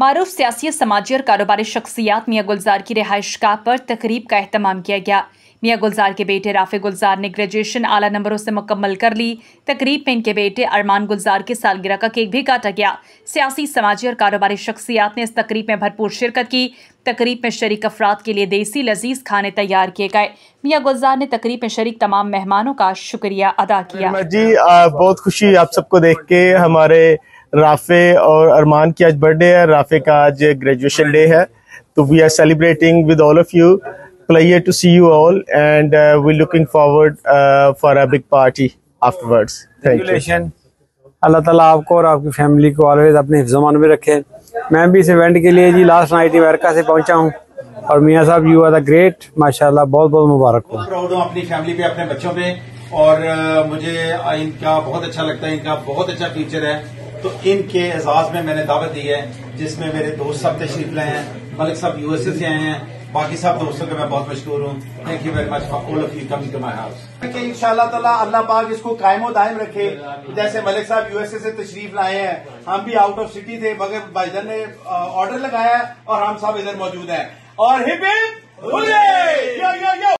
معروف سیاسی سماجی اور کاروباری شخصیات میاں گلزار کی رہائش گاہ پر تقریب کا اہتمام کیا گیا۔ میاں گلزار کے بیٹے رافع گلزار نے گریجویشن اعلیٰ نمبروں سے مکمل کر لی۔ تقریب میں ان کے بیٹے ارمان گلزار کی سالگرہ کا کیک بھی کاٹا گیا۔ سیاسی سماجی اور کاروباری شخصیات نے اس تقریب میں بھرپور شرکت کی۔ تقریب میں شریک افراد کے لیے دیسی لذیذ کھانے تیار کیے گئے۔ میاں گلزار نے تقریب میں شریک تمام مہمانوں کا شکریہ ادا کیا۔ جی بہت خوشی آپ سب کو دیکھ کے۔ ہمارے رافع اور ارمان کی آج برتھ ڈے ہے، رافع کا آج گریجویشن ڈے ہے، تو we are celebrating with all of you. Pleasure to see you all, and we're looking forward for a big party afterwards. Thank you. اللہ تعالیٰ آپ کو اور آپ کی فیملی کو آلویز اپنے حفظ و امان میں رکھے۔ میں بھی اس ایونٹ کے لیے جی لاسٹ نائٹ امریکہ سے پہنچا ہوں، اور میاں صاحب یو آر دا گریٹ، ماشاءاللہ بہت بہت مبارک ہو۔ پراؤڈ ہوں اپنی فیملی پہ، اپنے بچوں پہ، اور مجھے ان کا بہت اچھا لگتا ہے، ان کا بہت اچھا فیوچر ہے۔ تو ان کے اعزاز میں نے دعوت دی ہے، جس میں میرے دوست سب تشریف لائے ہیں، ملک صاحب یو ایس اے سے آئے ہیں، باقی سب دوستوں کا میں بہت مشکور ہوں۔ Thank you very much for all of you coming to my house. ان شاء اللہ تعالیٰ اللہ پاک اس کو قائم و دائم رکھے۔ جیسے ملک صاحب یو ایس اے سے تشریف لائے ہیں، ہم بھی آؤٹ آف سٹی تھے، مگر بھائی جان نے آرڈر لگایا اور ہم سب ادھر موجود ہیں، اور